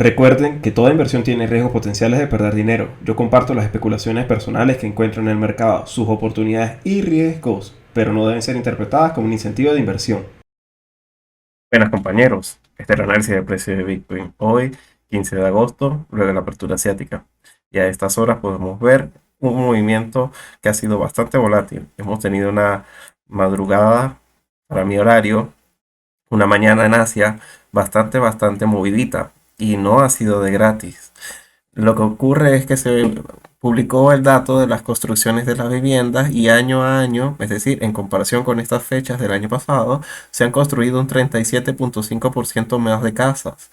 Recuerden que toda inversión tiene riesgos potenciales de perder dinero. Yo comparto las especulaciones personales que encuentro en el mercado, sus oportunidades y riesgos, pero no deben ser interpretadas como un incentivo de inversión. Buenas compañeros, este es el análisis del precio de Bitcoin hoy, 15 de agosto, luego de la apertura asiática. Y a estas horas podemos ver un movimiento que ha sido bastante volátil. Hemos tenido una madrugada, para mi horario, una mañana en Asia bastante movidita y no ha sido de gratis. Lo que ocurre es que se publicó el dato de las construcciones de las viviendas y año a año, es decir, en comparación con estas fechas del año pasado, se han construido un 37,5% más de casas.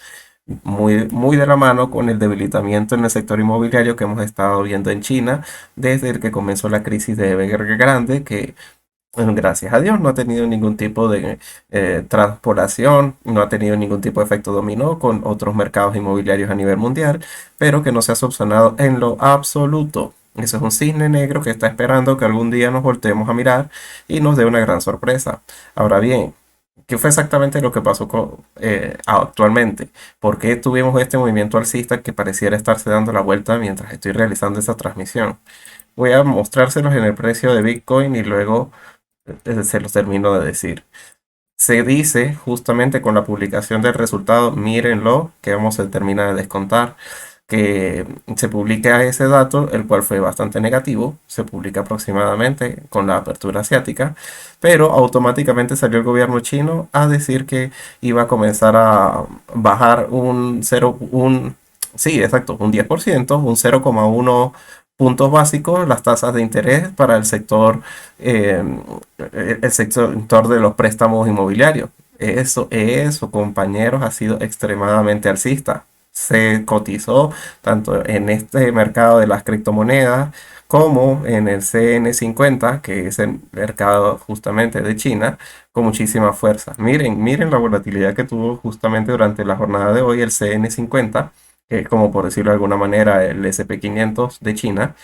Muy de la mano con el debilitamiento en el sector inmobiliario que hemos estado viendo en China desde el que comenzó la crisis de Evergrande, que bueno, gracias a Dios no ha tenido ningún tipo de transpolación, no ha tenido ningún tipo de efecto dominó con otros mercados inmobiliarios a nivel mundial, pero que no se ha subsanado en lo absoluto. Eso es un cisne negro que está esperando que algún día nos volteemos a mirar y nos dé una gran sorpresa. Ahora bien, ¿qué fue exactamente lo que pasó actualmente? ¿Por qué tuvimos este movimiento alcista que pareciera estarse dando la vuelta mientras estoy realizando esta transmisión? Voy a mostrárselos en el precio de Bitcoin y luego se los termino de decir. Se dice justamente con la publicación del resultado, mírenlo, que vamos a terminar de descontar, que se publica ese dato, el cual fue bastante negativo, se publica aproximadamente con la apertura asiática, pero automáticamente salió el gobierno chino a decir que iba a comenzar a bajar un 0, sí, exacto, un 10%, un 0,1 puntos básicos, las tasas de interés para eh, el sector de los préstamos inmobiliarios. Eso, compañeros, ha sido extremadamente alcista. Se cotizó tanto en este mercado de las criptomonedas como en el CN50, que es el mercado justamente de China, con muchísima fuerza. Miren la volatilidad que tuvo justamente durante la jornada de hoy el CN50, que es como por decirlo de alguna manera el SP500 de China.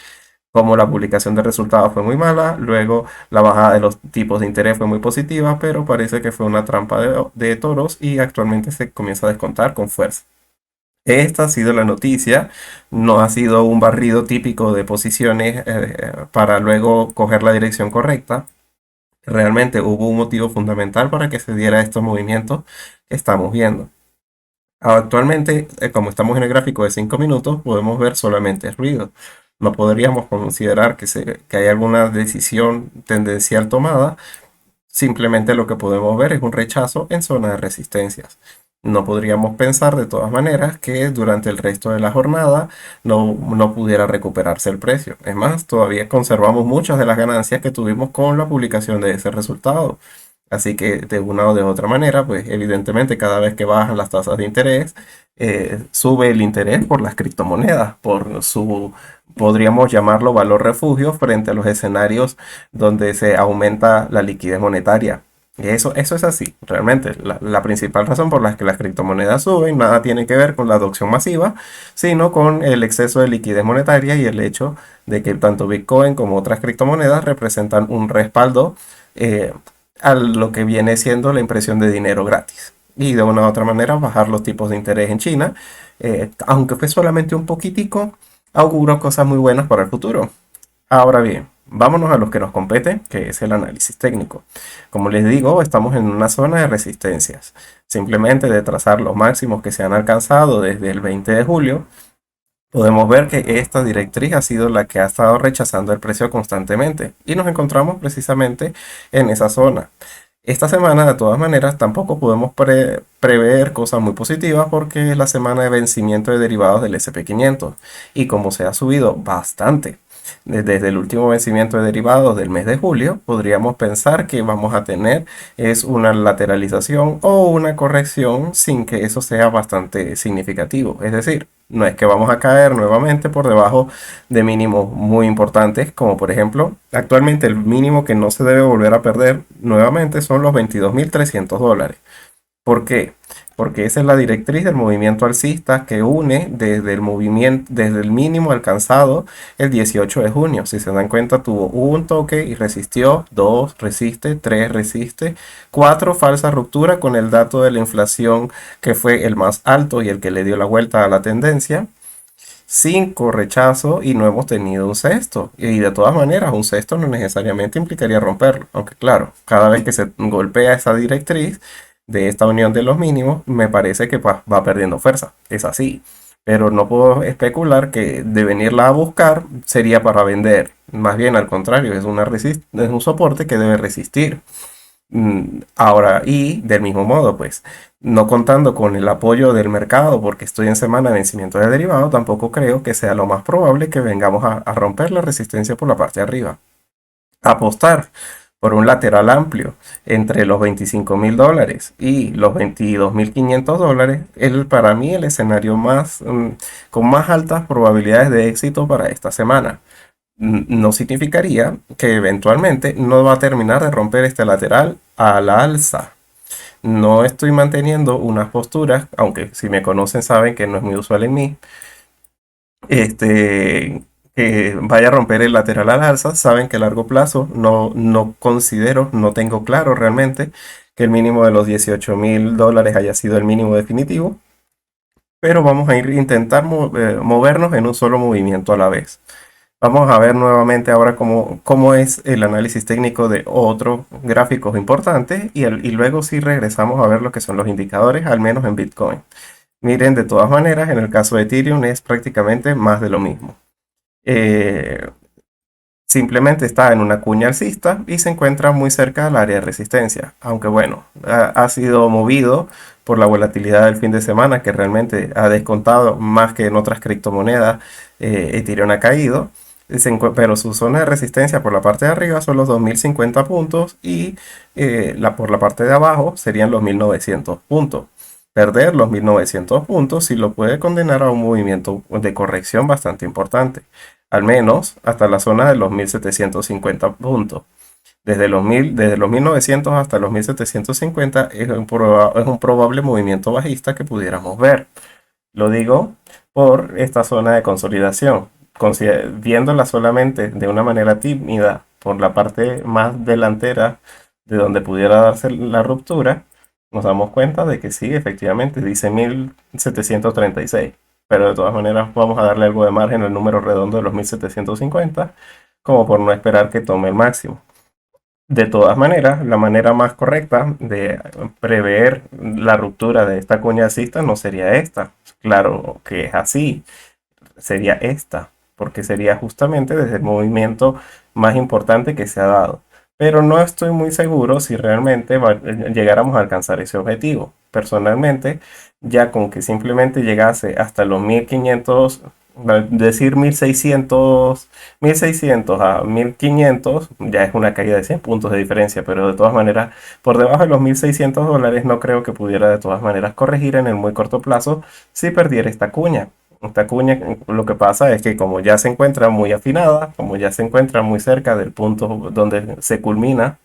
Como la publicación de resultados fue muy mala, luego la bajada de los tipos de interés fue muy positiva, pero parece que fue una trampa de toros y actualmente se comienza a descontar con fuerza. Esta ha sido la noticia, no ha sido un barrido típico de posiciones para luego coger la dirección correcta. Realmente hubo un motivo fundamental para que se diera estos movimientos que estamos viendo. Actualmente, como estamos en el gráfico de 5 minutos, podemos ver solamente ruido. No podríamos considerar que hay alguna decisión tendencial tomada. Simplemente lo que podemos ver es un rechazo en zona de resistencias. No podríamos pensar de todas maneras que durante el resto de la jornada no pudiera recuperarse el precio. Es más, todavía conservamos muchas de las ganancias que tuvimos con la publicación de ese resultado. Así que de una o de otra manera, pues evidentemente cada vez que bajan las tasas de interés, sube el interés por las criptomonedas, por su, podríamos llamarlo valor refugio frente a los escenarios donde se aumenta la liquidez monetaria. Y eso es así, realmente. La principal razón por la que las criptomonedas suben nada tiene que ver con la adopción masiva, sino con el exceso de liquidez monetaria y el hecho de que tanto Bitcoin como otras criptomonedas representan un respaldo eh, a lo que viene siendo la impresión de dinero gratis. Y de una u otra manera bajar los tipos de interés en China, aunque fue solamente un poquitico, auguro cosas muy buenas para el futuro. Ahora bien, vámonos a lo que nos compete, que es el análisis técnico. Como les digo, estamos en una zona de resistencias. Simplemente de trazar los máximos que se han alcanzado desde el 20 de julio, podemos ver que esta directriz ha sido la que ha estado rechazando el precio constantemente y nos encontramos precisamente en esa zona. Esta semana, de todas maneras, tampoco podemos prever cosas muy positivas porque es la semana de vencimiento de derivados del SP500 y como se ha subido bastante desde el último vencimiento de derivados del mes de julio, podríamos pensar que vamos a tener es una lateralización o una corrección sin que eso sea bastante significativo. Es decir, no es que vamos a caer nuevamente por debajo de mínimos muy importantes, como por ejemplo, actualmente el mínimo que no se debe volver a perder nuevamente son los $22.300. ¿Por qué? porque esa es la directriz del movimiento alcista que une desde el movimiento, desde el mínimo alcanzado el 18 de junio. Si se dan cuenta, tuvo un toque y resistió, 2 resiste, 3 resiste, 4 falsa ruptura con el dato de la inflación que fue el más alto y el que le dio la vuelta a la tendencia. 5 rechazo y no hemos tenido un sexto. Y de todas maneras, un sexto no necesariamente implicaría romperlo. Aunque claro, cada vez que se golpea esa directriz de esta unión de los mínimos, me parece que va perdiendo fuerza. Es así. Pero no puedo especular que de venirla a buscar sería para vender. Más bien al contrario, es un soporte que debe resistir. Ahora, y del mismo modo, pues, no contando con el apoyo del mercado porque estoy en semana de vencimiento de derivado, tampoco creo que sea lo más probable que vengamos a romper la resistencia por la parte de arriba. Apostar por un lateral amplio entre los $25.000 y los $22.500 es para mí el escenario con más altas probabilidades de éxito para esta semana. No significaría que eventualmente no va a terminar de romper este lateral a la alza. No estoy manteniendo unas posturas, aunque si me conocen saben que no es muy usual en mí, que vaya a romper el lateral al alza. Saben que a largo plazo no considero, no tengo claro realmente que el mínimo de los $18.000 haya sido el mínimo definitivo, pero vamos a intentar movernos en un solo movimiento a la vez. Vamos a ver nuevamente ahora cómo es el análisis técnico de otros gráficos importantes y luego sí regresamos a ver lo que son los indicadores, al menos en Bitcoin. Miren, de todas maneras, en el caso de Ethereum es prácticamente más de lo mismo. Eh, Simplemente está en una cuña alcista y se encuentra muy cerca del área de resistencia. Aunque bueno, ha sido movido por la volatilidad del fin de semana que realmente ha descontado más que en otras criptomonedas. Ethereum ha caído. Pero su zona de resistencia por la parte de arriba son los 2050 puntos y por la parte de abajo serían los 1900 puntos. Perder los 1900 puntos sí lo puede condenar a un movimiento de corrección bastante importante, al menos hasta la zona de los 1750 puntos. Desde los 1900 hasta los 1750 es un probable movimiento bajista que pudiéramos ver. Lo digo por esta zona de consolidación. Viéndola solamente de una manera tímida por la parte más delantera de donde pudiera darse la ruptura, nos damos cuenta de que sí, efectivamente, dice 1736. Pero de todas maneras vamos a darle algo de margen al número redondo de los 1750, como por no esperar que tome el máximo. De todas maneras, la manera más correcta de prever la ruptura de esta cuña alcista no sería esta. Claro que es así, sería esta, porque sería justamente desde el movimiento más importante que se ha dado. Pero no estoy muy seguro si realmente llegáramos a alcanzar ese objetivo. Personalmente, ya con que simplemente llegase hasta los 1500, decir 1600 a 1500, ya es una caída de 100 puntos de diferencia, pero de todas maneras, por debajo de los $1600 no creo que pudiera de todas maneras corregir en el muy corto plazo si perdiera esta cuña. Esta cuña, lo que pasa es que como ya se encuentra muy afinada, como ya se encuentra muy cerca del punto donde se culmina,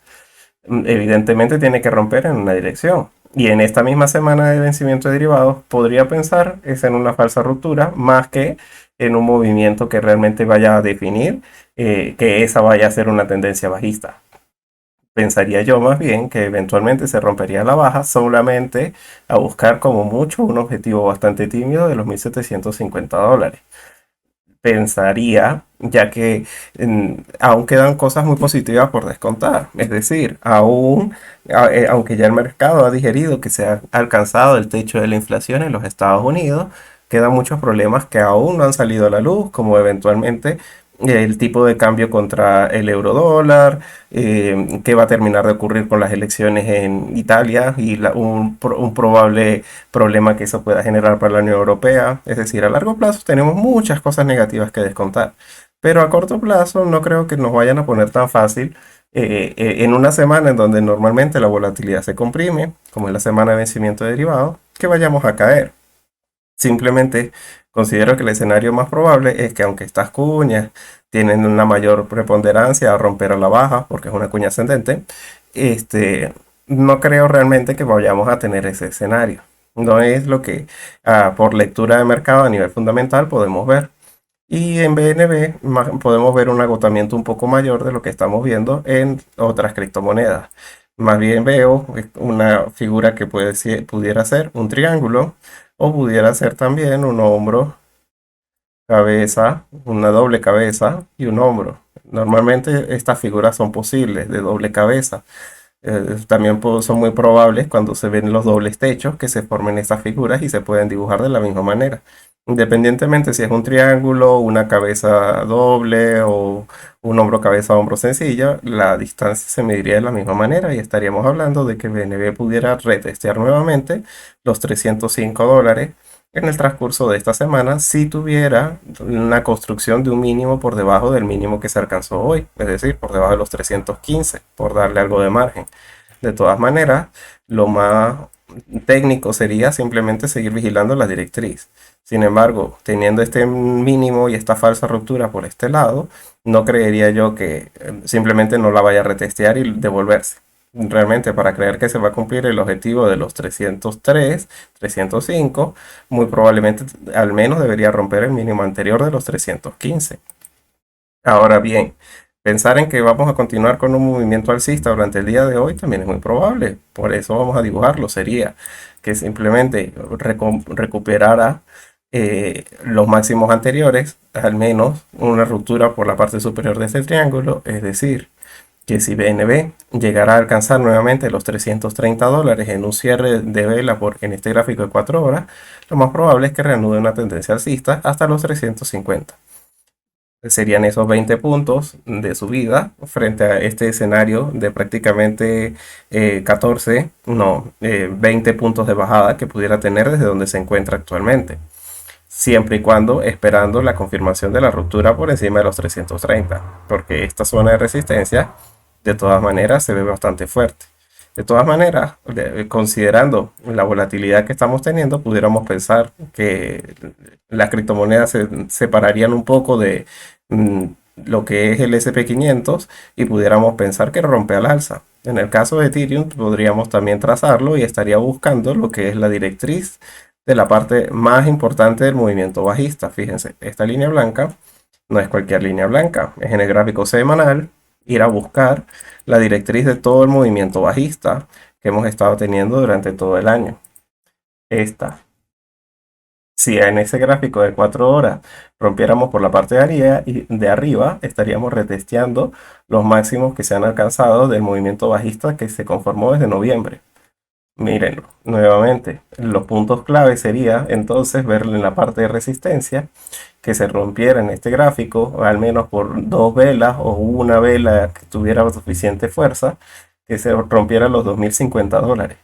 evidentemente tiene que romper en una dirección. Y en esta misma semana de vencimiento de derivados podría pensar es en una falsa ruptura más que en un movimiento que realmente vaya a definir que esa vaya a ser una tendencia bajista. Pensaría yo más bien que eventualmente se rompería la baja solamente a buscar como mucho un objetivo bastante tímido de los $1750. Pensaría, ya que aún quedan cosas muy positivas por descontar. Es decir, aunque ya el mercado ha digerido que se ha alcanzado el techo de la inflación en los Estados Unidos, quedan muchos problemas que aún no han salido a la luz, como eventualmente el tipo de cambio contra el euro dólar, qué va a terminar de ocurrir con las elecciones en Italia y un probable problema que eso pueda generar para la Unión Europea. Es decir, a largo plazo tenemos muchas cosas negativas que descontar, pero a corto plazo no creo que nos vayan a poner tan fácil en una semana en donde normalmente la volatilidad se comprime, como es la semana de vencimiento de derivados, que vayamos a caer. Simplemente considero que el escenario más probable es que aunque estas cuñas tienen una mayor preponderancia a romper a la baja, porque es una cuña ascendente, no creo realmente que vayamos a tener ese escenario. No es lo que por lectura de mercado a nivel fundamental podemos ver. Y en BNB podemos ver un agotamiento un poco mayor de lo que estamos viendo en otras criptomonedas. Más bien veo una figura que pudiera ser un triángulo o pudiera ser también un hombro, cabeza, una doble cabeza y un hombro. Normalmente estas figuras son posibles de doble cabeza. También son muy probables cuando se ven los dobles techos que se formen estas figuras y se pueden dibujar de la misma manera. Independientemente si es un triángulo, una cabeza doble o un hombro cabeza hombro sencilla, la distancia se mediría de la misma manera y estaríamos hablando de que BNB pudiera retestear nuevamente los $305 en el transcurso de esta semana si tuviera una construcción de un mínimo por debajo del mínimo que se alcanzó hoy, es decir, por debajo de los 315, por darle algo de margen. De todas maneras, lo más técnico sería simplemente seguir vigilando la directriz. Sin embargo, teniendo este mínimo y esta falsa ruptura por este lado, no creería yo que simplemente no la vaya a retestear y devolverse. Realmente para creer que se va a cumplir el objetivo de los 303, 305, muy probablemente al menos debería romper el mínimo anterior de los 315. Ahora bien, pensar en que vamos a continuar con un movimiento alcista durante el día de hoy también es muy probable. Por eso vamos a dibujarlo. Sería que simplemente recuperara los máximos anteriores, al menos una ruptura por la parte superior de este triángulo. Es decir, que si BNB llegara a alcanzar nuevamente los $330 en un cierre de vela en este gráfico de 4 horas, lo más probable es que reanude una tendencia alcista hasta los 350. Serían esos 20 puntos de subida frente a este escenario de prácticamente 14, no, 20 puntos de bajada que pudiera tener desde donde se encuentra actualmente. Siempre y cuando esperando la confirmación de la ruptura por encima de los 330, porque esta zona de resistencia de todas maneras se ve bastante fuerte. De todas maneras, considerando la volatilidad que estamos teniendo, pudiéramos pensar que las criptomonedas se separarían un poco de mm, lo que es el SP500 y pudiéramos pensar que rompe al alza. En el caso de Ethereum, podríamos también trazarlo y estaría buscando lo que es la directriz de la parte más importante del movimiento bajista. Fíjense, esta línea blanca no es cualquier línea blanca, es en el gráfico semanal ir a buscar la directriz de todo el movimiento bajista que hemos estado teniendo durante todo el año. Esta. Si en ese gráfico de 4 horas rompiéramos por la parte de arriba, estaríamos retesteando los máximos que se han alcanzado del movimiento bajista que se conformó desde noviembre. Mírenlo, nuevamente, los puntos clave sería entonces verlo en la parte de resistencia, que se rompiera en este gráfico, al menos por dos velas o una vela que tuviera suficiente fuerza, que se rompiera los $2050.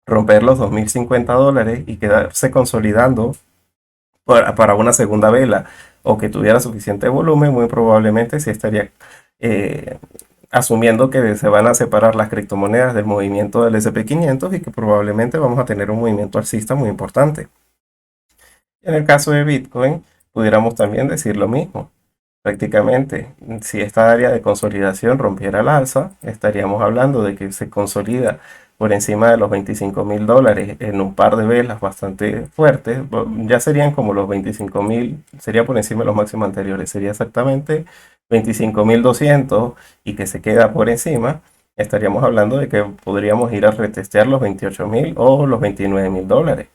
Romper los $2050 y quedarse consolidando para una segunda vela o que tuviera suficiente volumen, muy probablemente sí estaría eh, asumiendo que se van a separar las criptomonedas del movimiento del SP500 y que probablemente vamos a tener un movimiento alcista muy importante. En el caso de Bitcoin, pudiéramos también decir lo mismo. Prácticamente, si esta área de consolidación rompiera el alza, estaríamos hablando de que se consolida por encima de los $25.000 en un par de velas bastante fuertes. Ya serían como los 25.000, sería por encima de los máximos anteriores, sería exactamente 25.200 y que se queda por encima. Estaríamos hablando de que podríamos ir a retestear los 28.000 o los $29.000.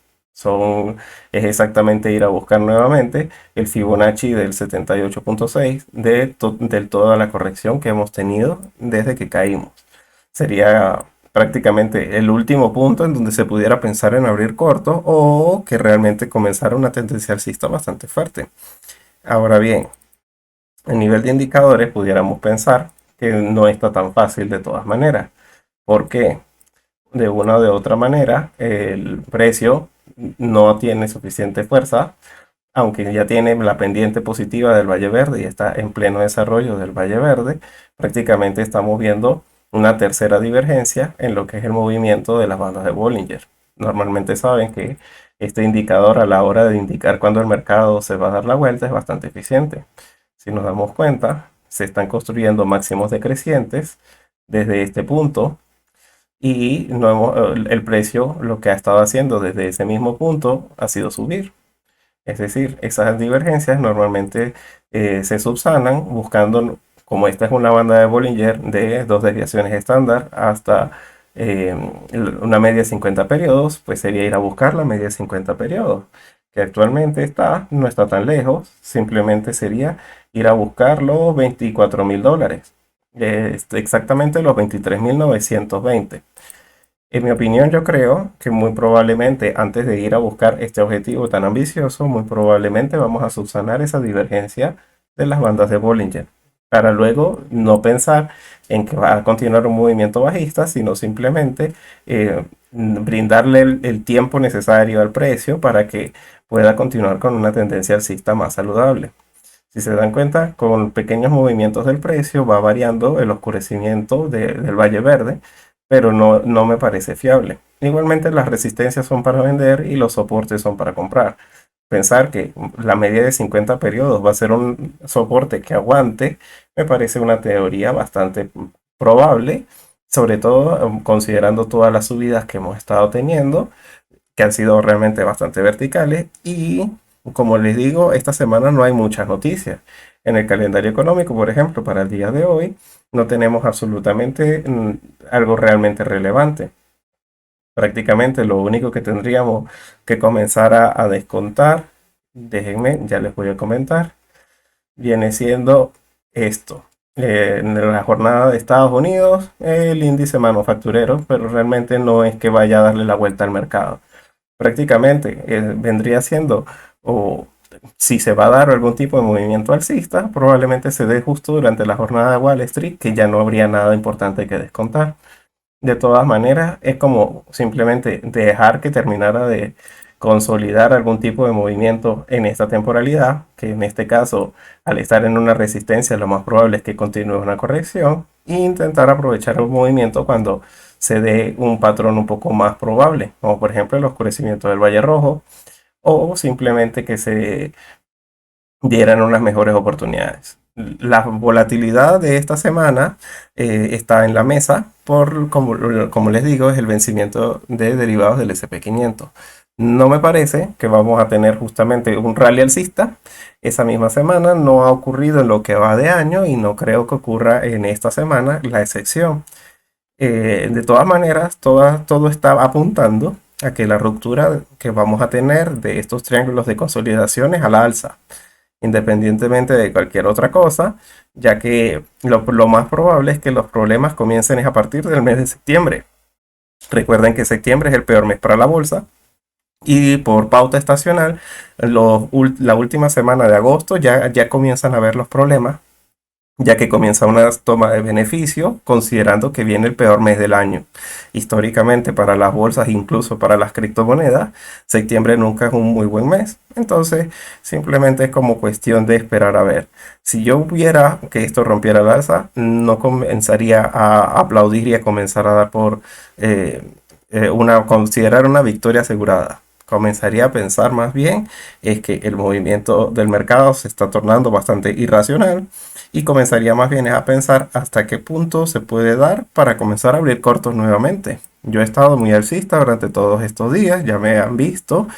Es exactamente ir a buscar nuevamente el Fibonacci del 78.6 de toda la corrección que hemos tenido desde que caímos. Sería prácticamente el último punto en donde se pudiera pensar en abrir corto o que realmente comenzara una tendencia alcista bastante fuerte. Ahora bien, a nivel de indicadores pudiéramos pensar que no está tan fácil de todas maneras. ¿Por qué? De una o de otra manera, el precio no tiene suficiente fuerza, aunque ya tiene la pendiente positiva del Valle Verde y está en pleno desarrollo del Valle Verde. Prácticamente estamos viendo una tercera divergencia en lo que es el movimiento de las bandas de Bollinger. Normalmente saben que este indicador a la hora de indicar cuándo el mercado se va a dar la vuelta es bastante eficiente. Si nos damos cuenta, se están construyendo máximos decrecientes desde este punto y no el precio lo que ha estado haciendo desde ese mismo punto ha sido subir. Es decir, esas divergencias normalmente se subsanan buscando, como esta es una banda de Bollinger de dos desviaciones estándar hasta eh, una media de 50 periodos, pues sería ir a buscar la media de 50 periodos, que actualmente no está tan lejos, simplemente sería ir a buscar los $24.000, exactamente los 23.920. En mi opinión, yo creo que muy probablemente antes de ir a buscar este objetivo tan ambicioso, muy probablemente vamos a subsanar esa divergencia de las bandas de Bollinger, para luego no pensar en que va a continuar un movimiento bajista, sino simplemente brindarle el tiempo necesario al precio para que pueda continuar con una tendencia alcista más saludable. Si se dan cuenta, con pequeños movimientos del precio va variando el oscurecimiento del Valle Verde, pero no me parece fiable. Igualmente las resistencias son para vender y los soportes son para comprar. Pensar que la media de 50 periodos va a ser un soporte que aguante, me parece una teoría bastante probable, sobre todo considerando todas las subidas que hemos estado teniendo, que han sido realmente bastante verticales y como les digo, esta semana no hay muchas noticias. En el calendario económico, por ejemplo, para el día de hoy, no tenemos absolutamente algo realmente relevante. Prácticamente lo único que tendríamos que comenzar a descontar, déjenme, ya les voy a comentar, viene siendo esto. En la jornada de Estados Unidos, el índice manufacturero, pero realmente no es que vaya a darle la vuelta al mercado. Prácticamente vendría siendo, o si se va a dar algún tipo de movimiento alcista, probablemente se dé justo durante la jornada de Wall Street, que ya no habría nada importante que descontar. De todas maneras, es como simplemente dejar que terminara de consolidar algún tipo de movimiento en esta temporalidad, que en este caso, al estar en una resistencia, lo más probable es que continúe una corrección e intentar aprovechar el movimiento cuando se dé un patrón un poco más probable, como por ejemplo el oscurecimiento del Valle Rojo, o simplemente que se dieran unas mejores oportunidades. La volatilidad de esta semana está en la mesa por, como les digo, es el vencimiento de derivados del SP500. No me parece que vamos a tener justamente un rally alcista esa misma semana. No ha ocurrido en lo que va de año y no creo que ocurra en esta semana la excepción. De todas maneras, todo está apuntando a que la ruptura que vamos a tener de estos triángulos de consolidaciones a la alza, independientemente de cualquier otra cosa, ya que lo más probable es que los problemas comiencen a partir del mes de septiembre. Recuerden que septiembre es el peor mes para la bolsa y por pauta estacional, la última semana de agosto ya comienzan a ver los problemas, ya que comienza una toma de beneficio considerando que viene el peor mes del año. Históricamente para las bolsas, incluso para las criptomonedas, septiembre nunca es un muy buen mes. Entonces simplemente es como cuestión de esperar a ver. Si yo hubiera que esto rompiera el alza, no comenzaría a aplaudir y a comenzar a dar por considerar una victoria asegurada. Comenzaría a pensar más bien es que el movimiento del mercado se está tornando bastante irracional y comenzaría más bien a pensar hasta qué punto se puede dar para comenzar a abrir cortos nuevamente. Yo he estado muy alcista durante todos estos días, ya me han visto,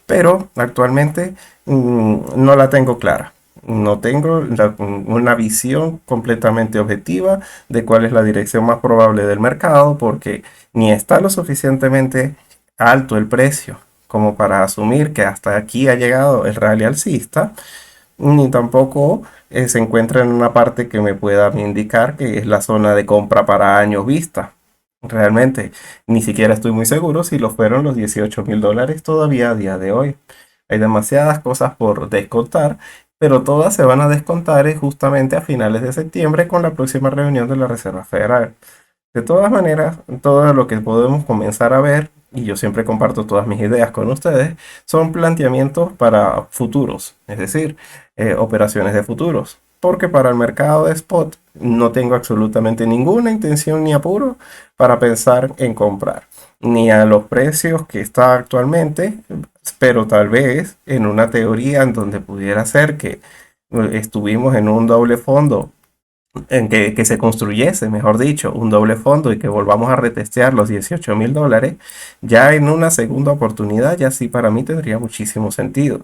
pero actualmente no la tengo clara. No tengo una visión completamente objetiva de cuál es la dirección más probable del mercado porque ni está lo suficientemente alto el precio como para asumir que hasta aquí ha llegado el rally alcista, ni tampoco se encuentra en una parte que me pueda indicar que es la zona de compra para años vista. Realmente, ni siquiera estoy muy seguro si lo fueron los $18.000 todavía a día de hoy. Hay demasiadas cosas por descontar, pero todas se van a descontar justamente a finales de septiembre con la próxima reunión de la Reserva Federal. De todas maneras, todo lo que podemos comenzar a ver, y yo siempre comparto todas mis ideas con ustedes, son planteamientos para futuros, es decir, operaciones de futuros. Porque para el mercado de spot no tengo absolutamente ninguna intención ni apuro para pensar en comprar, ni a los precios que está actualmente, pero tal vez en una teoría en donde pudiera ser que estuvimos en un doble fondo en que se construyese, mejor dicho, un doble fondo y que volvamos a retestear los $18,000, ya en una segunda oportunidad, ya sí para mí tendría muchísimo sentido.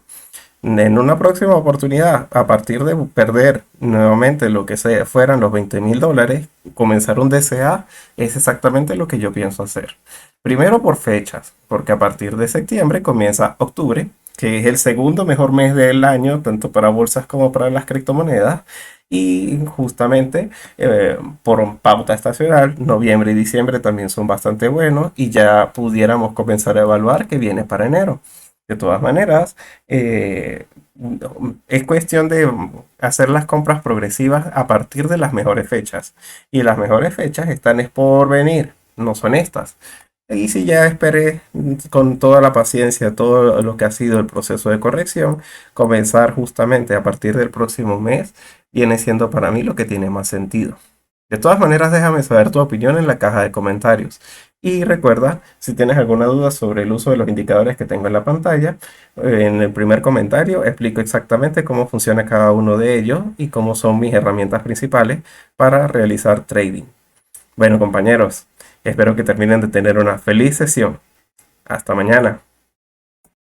En una próxima oportunidad, a partir de perder nuevamente lo que fueran los $20,000, comenzar un DCA es exactamente lo que yo pienso hacer. Primero por fechas, porque a partir de septiembre comienza octubre, que es el segundo mejor mes del año, tanto para bolsas como para las criptomonedas. Y justamente por pauta estacional, noviembre y diciembre también son bastante buenos y ya pudiéramos comenzar a evaluar qué viene para enero. De todas maneras, eh, es cuestión de hacer las compras progresivas a partir de las mejores fechas. Y las mejores fechas están es por venir, no son estas. Y si ya esperé con toda la paciencia todo lo que ha sido el proceso de corrección, comenzar justamente a partir del próximo mes viene siendo para mí lo que tiene más sentido. De todas maneras, déjame saber tu opinión en la caja de comentarios. Y recuerda, si tienes alguna duda sobre el uso de los indicadores que tengo en la pantalla, en el primer comentario explico exactamente cómo funciona cada uno de ellos y cómo son mis herramientas principales para realizar trading. Bueno, compañeros, espero que terminen de tener una feliz sesión. Hasta mañana.